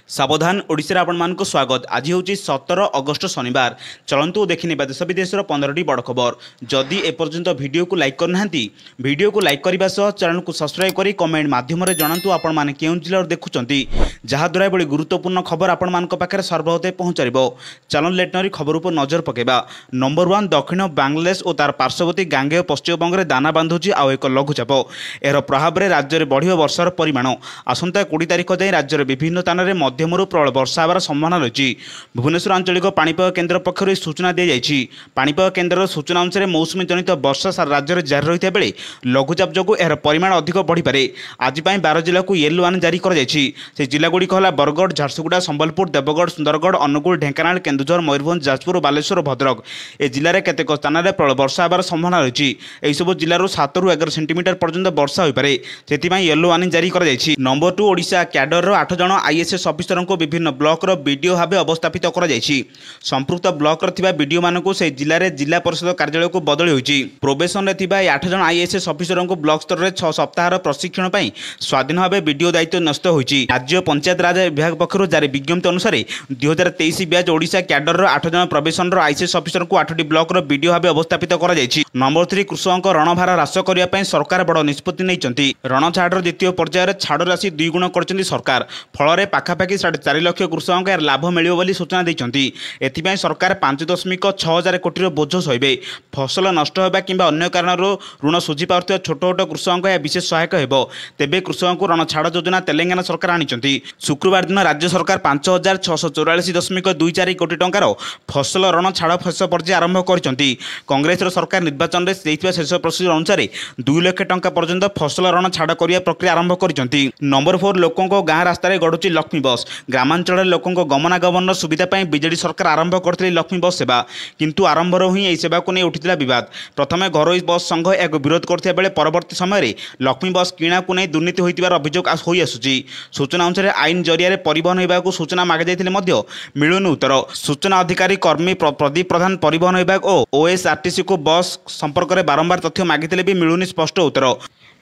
सावधान ओडिशा आपण मानक स्वागत। आज हूँ 17 अगस्ट शनिवार। चलतु देखने देश विदेशर 15टी बड़ खबर। जदि एपर्यंत वीडियो को लाइक करना वीडियो को लाइक करने सह चैनल को सब्सक्राइब करी कमेंट माध्यम जनातु आपण मैंने क्यों जिले देखुंत जहाद्वारा बड़ी गुरुत्वपूर्ण खबर आपण मान पाखे सर्वहते पहुँचार। चलन लेटनरी खबर उपर नजर पकेबा। नंबर 1 दक्षिण बांग्लादेश और तार पार्श्ववर्ती गांगेय पश्चिमबंग में दाना बांधुची आउ एक लघुचाप। एହାର प्रभाव में राज्य में बढ़ वर्षार परिमाण। आसंता 20 तारिख जाए राज्य में विभिन्न स्थान में मध्यमरू प्रबल वर्षा होवार संभावना रही। भुवनेश्वर आंचलिक पाणीपाग केन्द्र पक्षर सूचना दी जाएगी। पाणीपाग केन्द्र सूचना अनुसार मौसुमी जनित वर्षा सारा राज्य में जारी रही बेले लघुचाप जो यार परिमाण अधिक बढ़ीपे। आज 12 जिला को येलो वार्निंग जारी कर जिलागुड़िक है बरगढ़, झारसुगुड़ा, संबलपुर, देवगढ़, सुंदरगढ़, अनुगुल, ढेंकानाल, केन्दुझर, मयूरभंज, जाजपुर, बालेश्वर, भद्रक ए जिले में केतेक स्थान में प्रबल वर्षा होवार संभावना रही। यह सब जिलूर 7 ରୁ 11 सेंटीमीटर पर्यंत वर्षा होपे से येलो वार्निंग जारी कर। नंबर 2 ओडिशा क्याडर 8 जन आईएएस अफिसर को विभिन्न ब्लॉकर बीडीओ भाव अवस्थापित कर संपृक्त ब्लॉकर बीडीओ मानक से जिले में जिला परिषद कार्यालय को बदली होती। प्रोबेशन में 8 जन आईएएस अफिसर को ब्लॉक स्तर में 6 सप्ताह प्रशिक्षण पर स्वाधीन भाव बीडीओ दायित्व न्यस्त होती। राज्य पंचायत राज विभाग पक्षर जारी विज्ञप्ति अनुसार 2023 ब्याच ओडिशा क्याडर 8 जन प्रोबेशन आईएएस अफिसर को 8टी ब्लॉकर बीडीओ भाव अवस्थापित कर। नंबर 3 कृषकों रणभार ह्रास करने सरकार बड़ निष्पत्ति नहीं। रण छाड़ द्वितीय पर्यायर छाड़ राशि 2 गुण कर सरकार। फल पाखापाखि 4.5 लाख कृषकों यार लाभ मिलियो बोली सूचना देते। एथिपाई सरकार 5.6 हजार कोटी बोझ सहे। फसल नष्ट होगा कि अन्य कारण ऋण सुझी पार्थिबा छोट छोट कृषकों यह विशेष सहायक हो। तेबे कृषकों को रण छाड़ योजना तेलंगाना सरकार आनी। शुक्रवार दिन राज्य सरकार 5644.24 कोटी टंकार फसल रण छाड़ शेष पर्याय आरंभ कर। कांग्रेस सरकार निर्वाचन में शेष प्रोसीजर अनुसार 2 लाख टंका पर्यंत फसल रण छाड़ करने प्रक्रिया आरंभ कर। नंबर 4 लोकों को गाँ रास्तार गढ़ुची लक्ष्मी बस। ग्रामांचल लोकों गमनागमन सुविधा बीजेडी सरकार आरंभ करते लक्ष्मी बस सेवा, किंतु आरंभर ही यह सेवा को नहीं उठिला विवाद। प्रथमे घरोई बस संघ एक विरोध करते बेले परवर्ती समय लक्ष्मी बस किणा को नहीं दुर्नीति होइतिबार अभियोग होई आसुची। सूचना अनुसार आईन जरिया परिवहन विभाग को सूचना मागे जाइथिले मध्य मिलुनी उत्तर। सूचना अधिकारी कर्मी प्रदीप प्रधान परिवहन विभाग और ओएसआरटीसी को बस संपर्क में बारंबार तथ्य मागिथिले भी मिलुनी स्पष्ट उत्तर।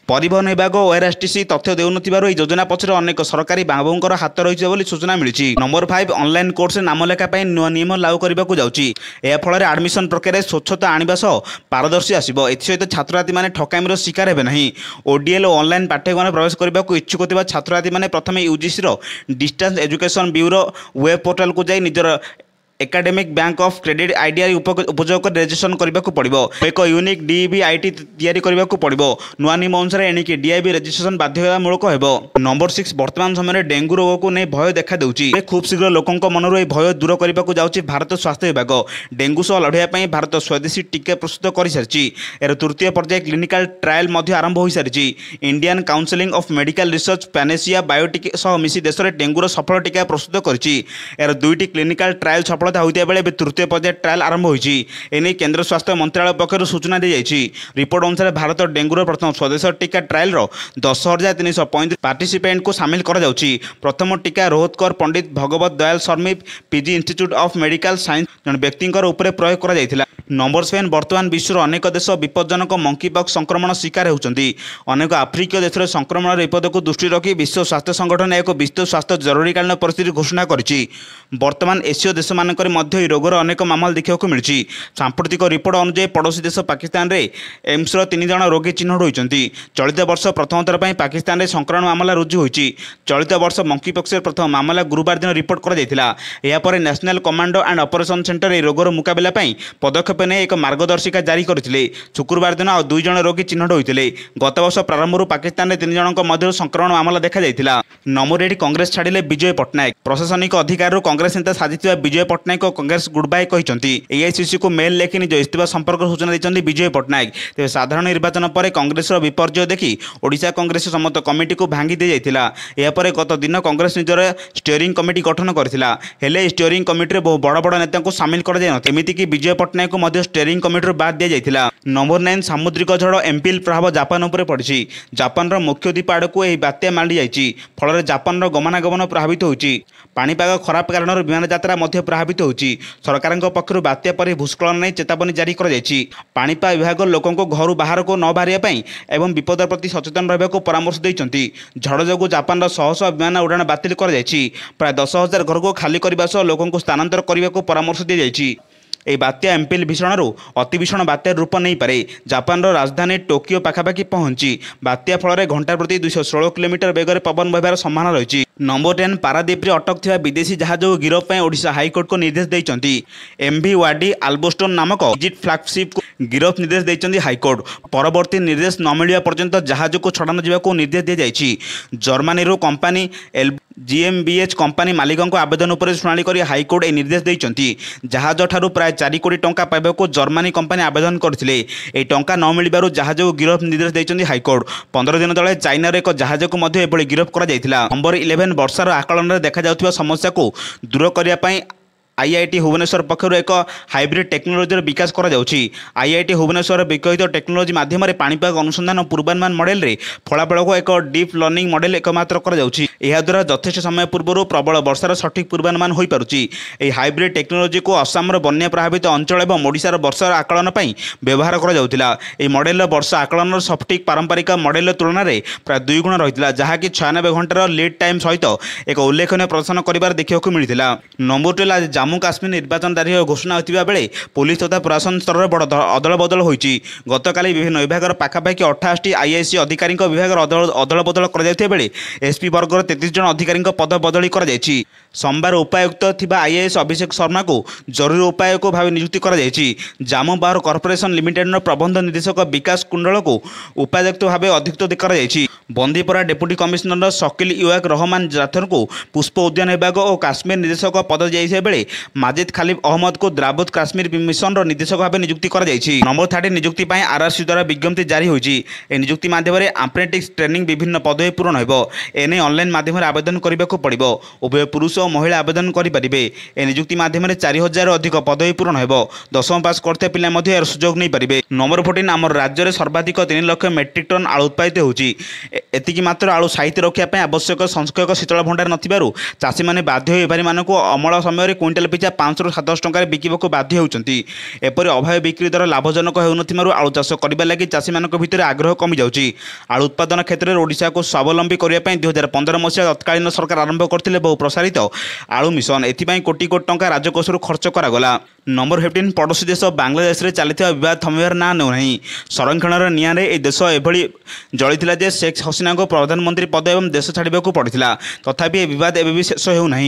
परिवहन विभाग और ओआरटीसी तथ्य देउनथिबारु योजना पछरे अनेक सरकारी बाबूंकर हाथ रही सूचना मिली। नंबर 5 ऑनलाइन कोर्स नामलेखा नुआ नियम लागू करने को जाउची। यह फल आडमिशन प्रक्रिया स्वच्छता आने सह पारदर्शी आसो। एसत छात्रछात्री मैंने ठकामीर शिकार हे नहीं। ओडीएल और ऑनलाइन पाठ्यक्रम प्रवेश करने को इच्छुक थिबा छात्रछात्री मैंने प्रथम UGC distance education bureau web portal को जाई निजर academic bank of credit IDR उपयोग कर रजिस्ट्रेशन करने को पड़ो। एक यूनिक डीबी आईटी तैयारी करने को पड़ो। नुआ नियम अनुसार एणिकी डीआईबी रजिस्ट्रेशन बाध्यतामूलक हो। नंबर 6 वर्तमान समय डेंगू रोग को नहीं भय देखा देउची। खूब शीघ्र लोकों मनर भय दूर करने को जाउची भारत स्वास्थ्य विभाग। डेंगू सह लड़ाई भारत स्वदेशी टीका प्रस्तुत कर सारी। यार तृतीय पर्याय क्लिनिकल ट्रायल आरंभ हो सारी। Indian council of medical research Panacea Biotec सह मिसी देश में डेंगूर सफल टीका प्रस्तुत कर 2टी क्लिनिकल ट्रायल सफलता होता बेले तृतीय पर्याय ट्रायल आरंभ होने केन्द्र स्वास्थ्य मंत्रालय पक्षर सूचना दी जाएगी। रिपोर्ट अनुसार भारत डेंगूर प्रथम स्वदेश टीका ट्रायल 10,335 पार्टिसिपेंट को सामिल कर। प्रथम टीका रोहतकर Pandit Bhagwat Dayal Sharma PG institute of medical science जन व्यक्ति प्रयोग कर। नंबर 7 वर्तमान विश्वर अनेक देश विपज्जनक मंकीपॉक्स संक्रमण शिकार होती। अनेक आफ्रिकीय देश में संक्रमण विपद को दृष्टि रखी विश्व स्वास्थ्य संगठन एक विश्व स्वास्थ्य जरूरीकालीन परिस्थिति घोषणा करिछि। वर्तमान एसीय देश मानक रोगर अनेक मामला देखा मिली। सांप्रतिक रिपोर्ट अनुसार पड़ोशी देश पाकिस्तान में एम्स 3 जन रोगी चिन्हट होती। चलित वर्ष प्रथम थर पर पाकिस्तान में संक्रमण मामला रुजु होती। चलित वर्ष मंकीपॉक्स प्रथम मामला गुरुवार दिन रिपोर्ट कर national commando and operation centre यह रोगर मुकाबला पदक्षेप ने एक मार्गदर्शिका जारी करते। शुक्रवार दिन आ 2 जन रोगी चिन्हट होते। गत वर्ष प्रारंभ पाकिस्तान में 3 जनों मध्य संक्रमण मामला देखा जाता। नंबर 8 कांग्रेस छाड़िले विजय पट्टनायक। प्रशासनिक अधिकार कांग्रेस नेता साजिଥିବା विजय पट्टनायक कांग्रेस गुड बाय कहते। एआईसीसी को मेल लेखि निज इस्तीफा संपर्क सूचना देते विजय पट्टनायक। तेज साधारण निर्वाचन पर कांग्रेस विपर्यय देखि ओडिशा कांग्रेस समस्त कमिटी को भांगी दी जाइथिला। यापर गत दिन कांग्रेस निजर स्टीयरिंग कमिटी गठन करथिला। हेले स्टीयरिंग कमिटी बहु बड़ बड़ नेता को सामिल कर जाय नथि। एमिति कि विजय पट्टनायक को स्टेयरिंग कमिटी बाद दि जाइथिला। नंबर 9 सामुद्रिक झड़ एम्पिल प्रभाव जापान उपर पड़ी। जापान मुख्य द्वीप आड़क यह बात्या माड़ी जाइछि, फल जापान गमनागमन प्रभावित होइछि। पाणीपाग खराब कारण विमान यात्रा प्रभावित होइछि। सरकार पक्षर बात्या पर भूस्खलन नहीं चेतावनी जारी कर पाणीपाग विभाग लोकों घर बाहर को न बाहर एवं विपद प्रति सचेतन रहा परामर्श देइछन्ति। झड़ जो जापान शह शह विमान उड़ाण बातिल कर प्राय 10,000 घर को खाली करने सह लोकों को स्थानांतर करने को परामर्श दी जाइछि। এই বাତ୍ୟା ଏମ୍ପିଲ୍ ଭୀଷଣରୁ ଅତି ଭୀଷଣ ବାତ୍ୟାର ରୂପ ନେଇପାରେ। ଜାପାନର ରାଜଧାନୀ ଟୋକିଓ ପାଖାପାଖି ପହଞ୍ଚି ବାତ୍ୟା ଫଳରେ ଘଣ୍ଟା ପ୍ରତି 216 କିଲୋମିଟର ବେଗରେ ପବନ ବହିବାର ସମ୍ଭାବନା ରହିଛି। ନମ୍ବର 10 ପାରାଦୀପରେ ଅଟକ ଥିବା ବିଦେଶୀ ଜାହାଜକୁ ଗିରଫ ପାଇଁ ଓଡ଼ିଶା ହାଇକୋର୍ଟକୁ ନିର୍ଦ୍ଦେଶ ଦେଇଛନ୍ତି। ଏମ୍ଭି ୱାଡି ଆଲବୋଷ୍ଟୋନ୍ ନାମକ ଇଜିପ୍ଟ ଫ୍ଲାଗସିପ୍କୁ ଗିରଫ ନିର୍ଦ୍ଦେଶ ଦେଇଛନ୍ତି ହାଇକୋର୍ଟ। ପରବର୍ତ୍ତୀ ନିର୍ଦ୍ଦେଶ ନ ମିଳିବା ପର୍ଯ୍ୟନ୍ତ ଜାହାଜକୁ ଛଡ଼ାନ ଯିବାକୁ ନିର୍ଦ୍ଦେଶ ଦିଆଯାଇଛି। ଜର୍ମାନୀରୁ କମ୍ପାନୀ GmbH कंपानी मालिकों आवेदन पर शुणाणी कर हाइकोर्ट यह निर्देश देइछन्ति। जहाज ठारू प्राय 4 कोटी टंका पाइबाकू जर्मनी कंपानी आवेदन करथिले। ए टंका न मिलिबारु जहाज को गिरफ निर्देश देइछन्ति हाइकोर्ट। 15 दिन तले चाइनार एक जहाज को मध्य एभली गिरफ करा जायथिला। नंबर 11 वर्षार आकलन में देखा जाउथिबा समस्या को दूर करिया पई आईआईटी भुवनेश्वर पक्षर एक हाइब्रिड टेक्नोलोजी विकास करा जाउछि। आईआईटी भुवनेश्वर विकसित टेक्नोलोजी माध्यम पाणीपाग अनुसंधान पूर्वानुमान मॉडल रे फलाफल को एक डीप लर्निंग मॉडल एकमात्र करा जाउछि। एहा द्वारा यथेष्ट समय पूर्व प्रबल वर्षार सठिक पूर्वानुमान होई पारुछि। एही हाइब्रिड टेक्नोलोजी को आसामर बन्या प्रभावित अंचल एवं ओडिशार वर्षार आकलन पई व्यवहार करा जाउथिला। एही मॉडल वर्षा आकलन सठिक पारंपरिक मॉडल तुलना रे प्राय 2 गुण रहितला, जहाकि 96 घंटार लीड टाइम सहित एक उल्लेखनीय प्रदर्शन करिबार देखिବାକୁ मिलिथिला। नंबर 12 जम्मू काश्मीर निर्वाचन तारीख घोषणा होता बेले पुलिस तथा प्रशासन स्तर में बड़ अदल बदल होती। गतकाली विभिन्न विभाग पाखापाखि 28 आईआईसी अधिकारी विभाग अदल बदल कर एसपी वर्गर 33 जन अधिकारी पद बदली कर सोमवार उपायुक्त थिबा आईएएस अभिषेक शर्मा को जरूरी उपायुक्त भाव नियुक्ति कर जम्मू पावर कॉर्पोरेशन लिमिटेड प्रबंध निर्देशक विकास कुंडल को उपायुक्त भाव अधिकृत कर बंदीपरा डेप्यूटी कमिश्नर शकील युवाक रहमान जाथर को पुष्प उद्यान विभाग और काश्मीर निर्देशक पद दिया बेले माजिद खालिफ अहमद को द्राबुत काश्मीर मिशन निर्देशक भाव नियुक्ति कर नंबर 30 नियुक्ति आरआरसी द्वारा विज्ञप्ति जारी होती। नियुक्ति माध्यम अप्रेंटिस ट्रेनिंग विभिन्न पदवी पूरण हो। एने ऑनलाइन माध्यम आवेदन करने को पड़ो। उभय पुरुष और महिला आवेदन करेंगे। नियुक्ति माध्यम 4000 अधिक पदवी पूरण हो। 10वीं पास करते पिला सुजोग नहीं पारे। नंबर 14 आम राज्य में सर्वाधिक 3 लाख मेट्रिक टन आलू उत्पादित होती। एतिकी मात्र आलू साहित्य रखापी आवश्यक संख्यक शीतल भंडार नथिबारु चाषी माने बाध्य होई बेपारी मानक अमल समय क्विंटाल पिछा 500 ରୁ 700 टंका बिकिबाकू बाध्य होउछन्ति। एपरि अभाव बिक्री दर लाभजनक हेउनथिमारु आलू चाष करिबा लागि चाषी मानक भितर आग्रह कमी जाउछि। आलू उत्पादन क्षेत्र में ओडिशा को स्वावलंबी करिया पई 2015 मसिया तत्कालीन सरकार आरंभ करथिले बहु प्रसारित आलू मिशन। एथिपाई कोटी कोटी टंका राजकोषरु खर्च करागला। नंबर 15 पड़ोशी देश बांग्लादेश में चलता विवाद थमिबार ना नहीं। संरक्षण निआरे ए देश एभली जलिथिला जे शेख हसीना को प्रधानमंत्री पद एवं देश छाड़ा पड़ता। तथापि यह विवाद एवं भी शेष होना।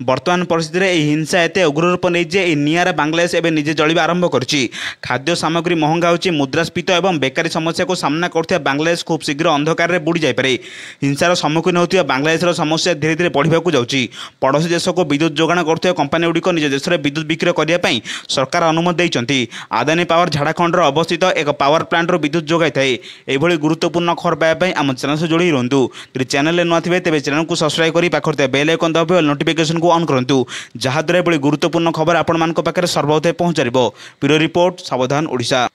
वर्तमान परिस्थिति में यह हिंसा एत उग्र रूप नहीं जे निआरा बांग्लादेश एवं निजे जलिबा आरंभ करिछि। खाद्य सामग्री महंगा होछि। मुद्रास्फीति एवं बेकारी समस्या को सामना करथिबा बांग्लादेश खूब शीघ्र अंधकार में बुड़ी जापे। हिंसार सम्मुखीन होथिबा बांग्लादेशर समस्या धीरे धीरे बढ़ाक जाउछि। पड़ोशी देश को विद्युत जोगाण करथिबा कंपनी गुड़िक निज देश में विद्युत बिक्री करने सरकार अनुमति देइछन्ति। आदानी पावर झाड़खंड अवस्थित एक पावर प्लांट विद्युत जोगाई थाए। एभली गुरुत्वपूर्ण खबर पाइबापी आम चैनल से जोड़ी रुहतु। यदि चैनल नुआ थे तेज चैनल को सब्सक्राइब कर पाखे बेल आइकन दबाइए नोटिफिकेशन को ऑन करूँ, जहाद्वारा एभली गुरुत्वपूर्ण खबर आपण मान पाखे सर्वप्रथम पहुंचारिबो। ब्यूरो रिपोर्ट, सावधान ओडिशा।